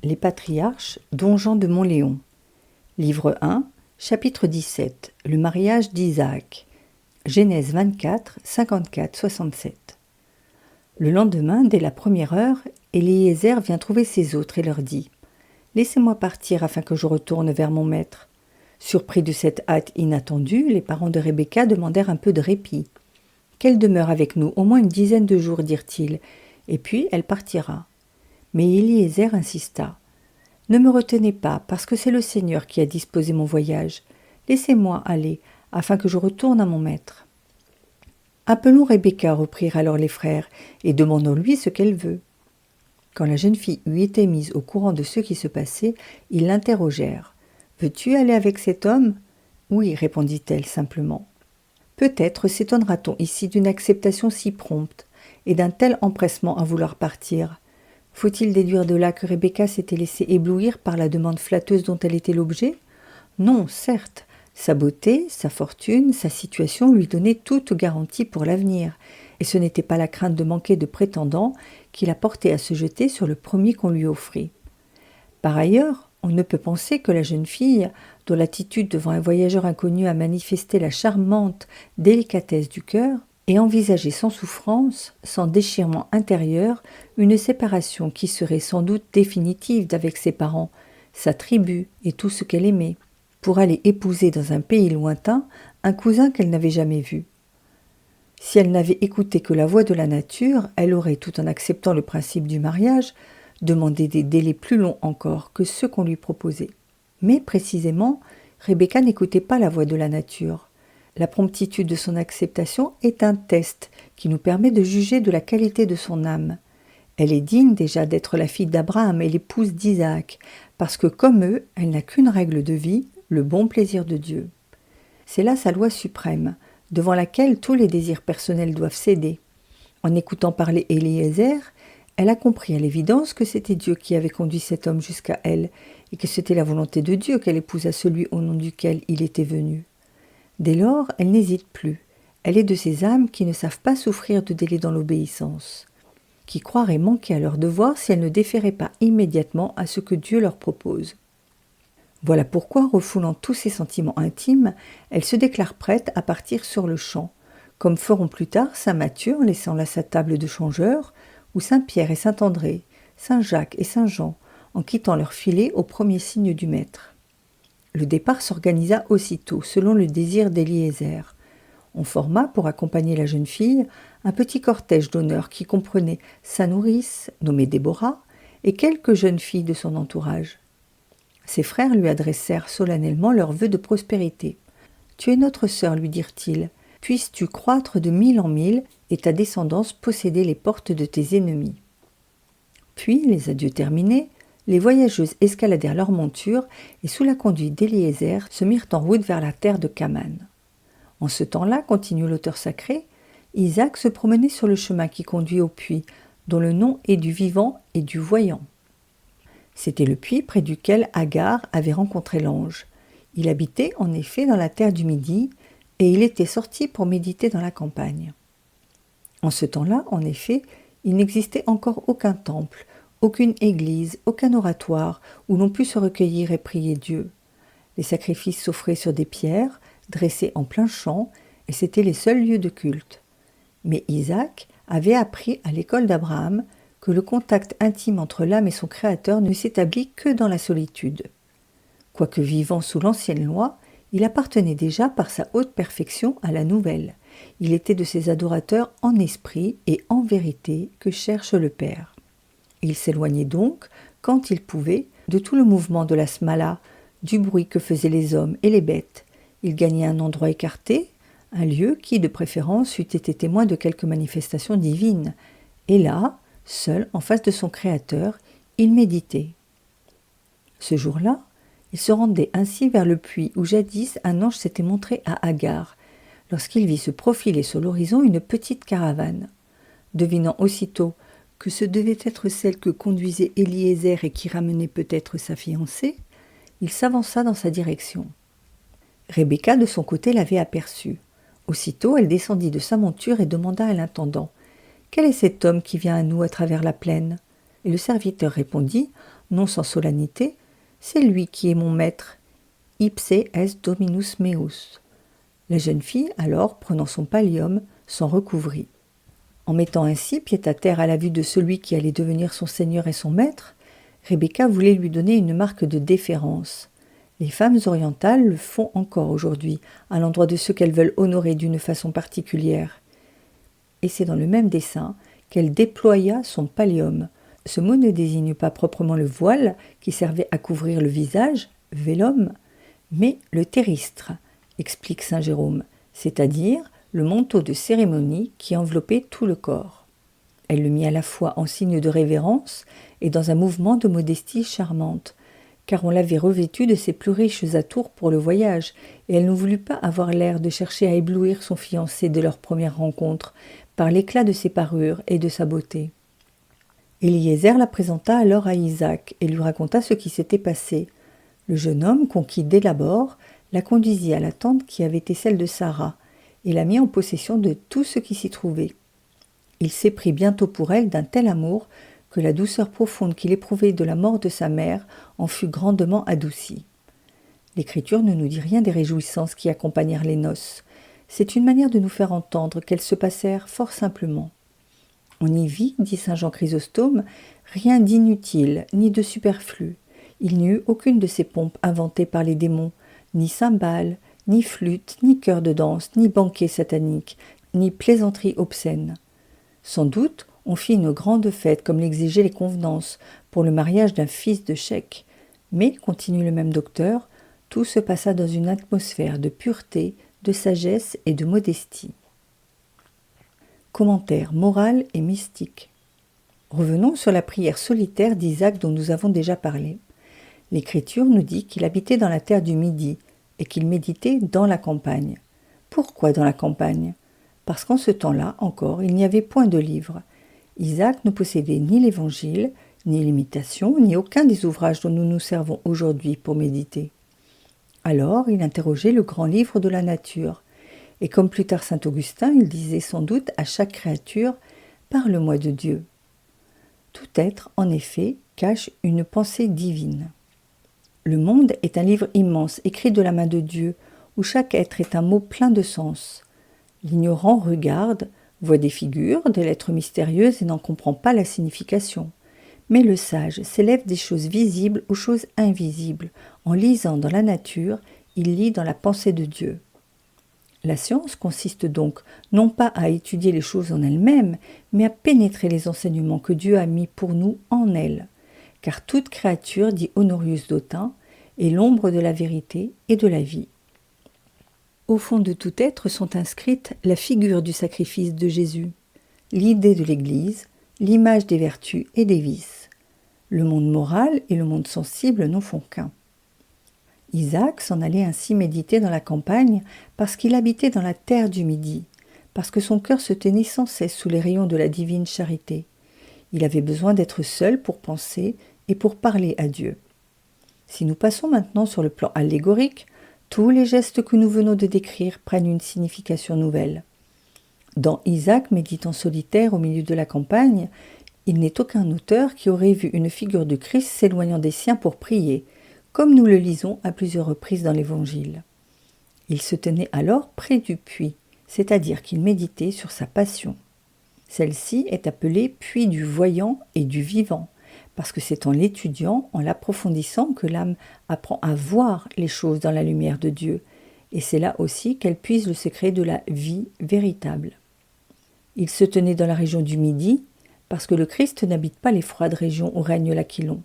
Les patriarches, Don Jean de Montléon. Livre 1, chapitre 17. Le mariage d'Isaac. Genèse 24, 54-67. Le lendemain, dès la première heure, Éliézer vient trouver ses hôtes et leur dit « Laissez-moi partir afin que je retourne vers mon maître. » Surpris de cette hâte inattendue, les parents de Rebecca demandèrent un peu de répit. « Qu'elle demeure avec nous au moins une dizaine de jours, dirent-ils, et puis elle partira. » Mais Éliézer insista. « Ne me retenez pas, parce que c'est le Seigneur qui a disposé mon voyage. Laissez-moi aller, afin que je retourne à mon maître. » « Appelons Rebecca, reprirent alors les frères, et demandons-lui ce qu'elle veut. » Quand la jeune fille eut été mise au courant de ce qui se passait, ils l'interrogèrent. « Veux-tu aller avec cet homme ?»« Oui, répondit-elle simplement. »« Peut-être s'étonnera-t-on ici d'une acceptation si prompte et d'un tel empressement à vouloir partir. Faut-il déduire de là que Rebecca s'était laissée éblouir par la demande flatteuse dont elle était l'objet ? Non, certes. Sa beauté, sa fortune, sa situation lui donnaient toute garantie pour l'avenir, et ce n'était pas la crainte de manquer de prétendants qui la portait à se jeter sur le premier qu'on lui offrit. Par ailleurs, on ne peut penser que la jeune fille, dont l'attitude devant un voyageur inconnu a manifesté la charmante délicatesse du cœur, ait envisagé sans souffrance, sans déchirement intérieur, une séparation qui serait sans doute définitive d'avec ses parents, sa tribu et tout ce qu'elle aimait, pour aller épouser dans un pays lointain un cousin qu'elle n'avait jamais vu. Si elle n'avait écouté que la voix de la nature, elle aurait, tout en acceptant le principe du mariage, demandé des délais plus longs encore que ceux qu'on lui proposait. Mais précisément, Rebecca n'écoutait pas la voix de la nature. La promptitude de son acceptation est un test qui nous permet de juger de la qualité de son âme. Elle est digne déjà d'être la fille d'Abraham et l'épouse d'Isaac, parce que comme eux, elle n'a qu'une règle de vie, le bon plaisir de Dieu. C'est là sa loi suprême, devant laquelle tous les désirs personnels doivent céder. En écoutant parler Éliézer, elle a compris à l'évidence que c'était Dieu qui avait conduit cet homme jusqu'à elle, et que c'était la volonté de Dieu qu'elle épousât celui au nom duquel il était venu. Dès lors, elle n'hésite plus. Elle est de ces âmes qui ne savent pas souffrir de délai dans l'obéissance, qui croiraient manquer à leur devoir si elles ne déféraient pas immédiatement à ce que Dieu leur propose. Voilà pourquoi, refoulant tous ses sentiments intimes, elle se déclare prête à partir sur le champ, comme feront plus tard saint Matthieu en laissant là sa table de changeurs, ou saint Pierre et saint André, saint Jacques et saint Jean, en quittant leur filet au premier signe du maître. Le départ s'organisa aussitôt, selon le désir d'Éliézer. On forma, pour accompagner la jeune fille, un petit cortège d'honneur qui comprenait sa nourrice, nommée Déborah, et quelques jeunes filles de son entourage. Ses frères lui adressèrent solennellement leurs vœux de prospérité. « Tu es notre sœur, lui dirent-ils. Puisses-tu croître de mille en mille et ta descendance posséder les portes de tes ennemis. » Puis, les adieux terminés, les voyageuses escaladèrent leurs montures et, sous la conduite d'Éliézer, se mirent en route vers la terre de Canaan. En ce temps-là, continue l'auteur sacré, Isaac se promenait sur le chemin qui conduit au puits, dont le nom est du vivant et du voyant. C'était le puits près duquel Agar avait rencontré l'ange. Il habitait en effet dans la terre du Midi, et il était sorti pour méditer dans la campagne. En ce temps-là, en effet, il n'existait encore aucun temple, aucune église, aucun oratoire où l'on pût se recueillir et prier Dieu. Les sacrifices s'offraient sur des pierres, dressées en plein champ, et c'étaient les seuls lieux de culte. Mais Isaac avait appris à l'école d'Abraham que le contact intime entre l'âme et son Créateur ne s'établit que dans la solitude. Quoique vivant sous l'ancienne loi, il appartenait déjà par sa haute perfection à la nouvelle. Il était de ces adorateurs en esprit et en vérité que cherche le Père. Il s'éloignait donc, quand il pouvait, de tout le mouvement de la smala, du bruit que faisaient les hommes et les bêtes. Il gagnait un endroit écarté, un lieu qui, de préférence, eût été témoin de quelque manifestation divine. Et là, seul, en face de son Créateur, il méditait. Ce jour-là, il se rendait ainsi vers le puits où jadis un ange s'était montré à Agar, lorsqu'il vit se profiler sur l'horizon une petite caravane. Devinant aussitôt que ce devait être celle que conduisait Éliézer et qui ramenait peut-être sa fiancée, il s'avança dans sa direction. Rebecca, de son côté, l'avait aperçu. Aussitôt, elle descendit de sa monture et demanda à l'intendant « Quel est cet homme qui vient à nous à travers la plaine ?» Et le serviteur répondit non sans solennité, c'est lui qui est mon maître. Ipse est dominus meus. La jeune fille, alors, prenant son pallium, s'en recouvrit. En mettant ainsi pied à terre à la vue de celui qui allait devenir son seigneur et son maître, Rebecca voulait lui donner une marque de déférence. Les femmes orientales le font encore aujourd'hui, à l'endroit de ceux qu'elles veulent honorer d'une façon particulière. Et c'est dans le même dessein qu'elle déploya son pallium. Ce mot ne désigne pas proprement le voile qui servait à couvrir le visage, velum, mais le théristre, explique saint Jérôme, c'est-à-dire le manteau de cérémonie qui enveloppait tout le corps. Elle le mit à la fois en signe de révérence et dans un mouvement de modestie charmante, car on l'avait revêtue de ses plus riches atours pour le voyage, et elle ne voulut pas avoir l'air de chercher à éblouir son fiancé de leur première rencontre, par l'éclat de ses parures et de sa beauté. Éliézer la présenta alors à Isaac et lui raconta ce qui s'était passé. Le jeune homme, conquis dès l'abord, la conduisit à la tente qui avait été celle de Sarah, et la mit en possession de tout ce qui s'y trouvait. Il s'éprit bientôt pour elle d'un tel amour que la douceur profonde qu'il éprouvait de la mort de sa mère en fut grandement adoucie. L'Écriture ne nous dit rien des réjouissances qui accompagnèrent les noces. C'est une manière de nous faire entendre qu'elles se passèrent fort simplement. On y vit, dit saint Jean Chrysostome, rien d'inutile ni de superflu. Il n'y eut aucune de ces pompes inventées par les démons, ni cymbales, ni flûtes, ni chœurs de danse, ni banquets sataniques, ni plaisanteries obscènes. Sans doute, on fit une grande fête comme l'exigeaient les convenances pour le mariage d'un fils de cheik. Mais, continue le même docteur, tout se passa dans une atmosphère de pureté, de sagesse et de modestie. Commentaire moral et mystique. Revenons sur la prière solitaire d'Isaac dont nous avons déjà parlé. L'Écriture nous dit qu'il habitait dans la terre du Midi et qu'il méditait dans la campagne. Pourquoi dans la campagne ? Parce qu'en ce temps-là, encore, il n'y avait point de livre. Isaac ne possédait ni l'Évangile, ni l'Imitation, ni aucun des ouvrages dont nous nous servons aujourd'hui pour méditer. Alors, il interrogeait le grand livre de la nature. Et comme plus tard saint Augustin, il disait sans doute à chaque créature « Parle-moi de Dieu ». Tout être, en effet, cache une pensée divine. Le monde est un livre immense, écrit de la main de Dieu, où chaque être est un mot plein de sens. L'ignorant regarde, voit des figures, des lettres mystérieuses et n'en comprend pas la signification. Mais le sage s'élève des choses visibles aux choses invisibles. En lisant dans la nature, il lit dans la pensée de Dieu. La science consiste donc non pas à étudier les choses en elles-mêmes, mais à pénétrer les enseignements que Dieu a mis pour nous en elles. Car toute créature, dit Honorius d'Autun, est l'ombre de la vérité et de la vie. Au fond de tout être sont inscrites la figure du sacrifice de Jésus, l'idée de l'Église, l'image des vertus et des vices. Le monde moral et le monde sensible n'en font qu'un. Isaac s'en allait ainsi méditer dans la campagne parce qu'il habitait dans la terre du Midi, parce que son cœur se tenait sans cesse sous les rayons de la divine charité. Il avait besoin d'être seul pour penser et pour parler à Dieu. Si nous passons maintenant sur le plan allégorique, tous les gestes que nous venons de décrire prennent une signification nouvelle. Dans Isaac méditant solitaire au milieu de la campagne, il n'est aucun auteur qui aurait vu une figure de Christ s'éloignant des siens pour prier, comme nous le lisons à plusieurs reprises dans l'Évangile. Il se tenait alors près du puits, c'est-à-dire qu'il méditait sur sa passion. Celle-ci est appelée puits du voyant et du vivant, parce que c'est en l'étudiant, en l'approfondissant, que l'âme apprend à voir les choses dans la lumière de Dieu, et c'est là aussi qu'elle puise le secret de la vie véritable. Il se tenait dans la région du Midi, parce que le Christ n'habite pas les froides régions où règne l'Aquilon.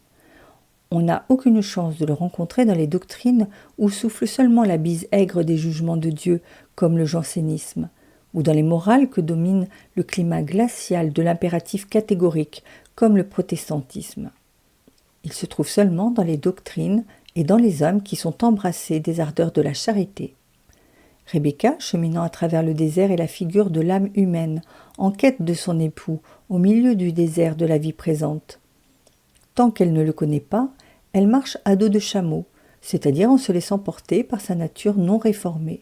On n'a aucune chance de le rencontrer dans les doctrines où souffle seulement la bise aigre des jugements de Dieu, comme le jansénisme, ou dans les morales que domine le climat glacial de l'impératif catégorique, comme le protestantisme. Il se trouve seulement dans les doctrines et dans les hommes qui sont embrassés des ardeurs de la charité. Rebecca, cheminant à travers le désert, est la figure de l'âme humaine, en quête de son époux, au milieu du désert de la vie présente. Tant qu'elle ne le connaît pas, elle marche à dos de chameau, c'est-à-dire en se laissant porter par sa nature non réformée.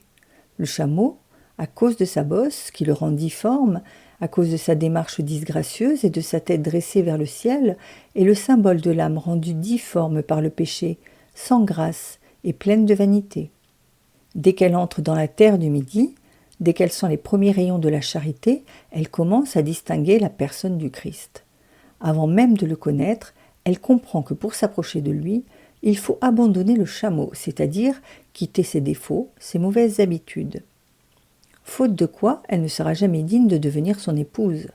Le chameau, à cause de sa bosse, qui le rend difforme, à cause de sa démarche disgracieuse et de sa tête dressée vers le ciel, est le symbole de l'âme rendue difforme par le péché, sans grâce et pleine de vanité. Dès qu'elle entre dans la terre du Midi, dès qu'elle sent les premiers rayons de la charité, elle commence à distinguer la personne du Christ. Avant même de le connaître, elle comprend que pour s'approcher de lui, il faut abandonner le chameau, c'est-à-dire quitter ses défauts, ses mauvaises habitudes. Faute de quoi, elle ne sera jamais digne de devenir son épouse.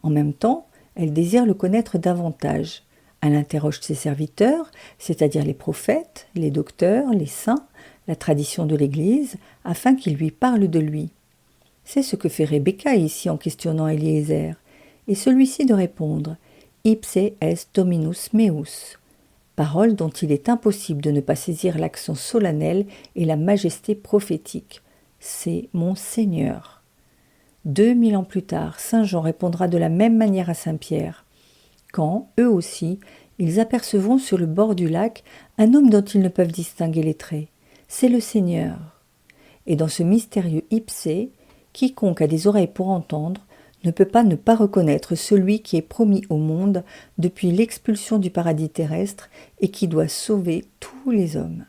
En même temps, elle désire le connaître davantage. Elle interroge ses serviteurs, c'est-à-dire les prophètes, les docteurs, les saints, la tradition de l'Église, afin qu'ils lui parlent de lui. C'est ce que fait Rebecca ici en questionnant Eliezer, et celui-ci de répondre « Ipse est Dominus meus », parole dont il est impossible de ne pas saisir l'accent solennel et la majesté prophétique. C'est mon Seigneur. 2000 ans plus tard, saint Jean répondra de la même manière à saint Pierre, quand, eux aussi, ils apercevront sur le bord du lac un homme dont ils ne peuvent distinguer les traits. C'est le Seigneur. Et dans ce mystérieux ipse, quiconque a des oreilles pour entendre ne peut pas ne pas reconnaître celui qui est promis au monde depuis l'expulsion du paradis terrestre et qui doit sauver tous les hommes.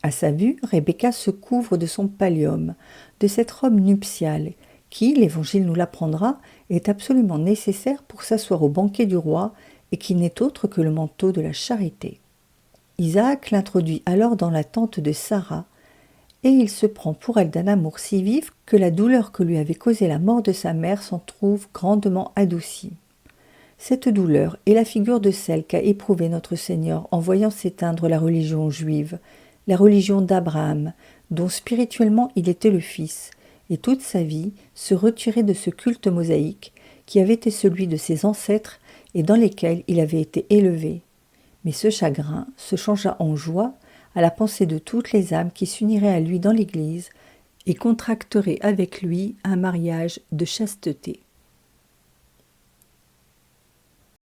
À sa vue, Rebecca se couvre de son pallium, de cette robe nuptiale, qui, l'Évangile nous l'apprendra, est absolument nécessaire pour s'asseoir au banquet du roi et qui n'est autre que le manteau de la charité. Isaac l'introduit alors dans la tente de Sarah, et il se prend pour elle d'un amour si vif que la douleur que lui avait causée la mort de sa mère s'en trouve grandement adoucie. Cette douleur est la figure de celle qu'a éprouvée notre Seigneur en voyant s'éteindre la religion juive, la religion d'Abraham, dont spirituellement il était le fils, et toute sa vie se retirer de ce culte mosaïque qui avait été celui de ses ancêtres et dans lesquels il avait été élevé. Mais ce chagrin se changea en joie à la pensée de toutes les âmes qui s'uniraient à lui dans l'Église et contracteraient avec lui un mariage de chasteté.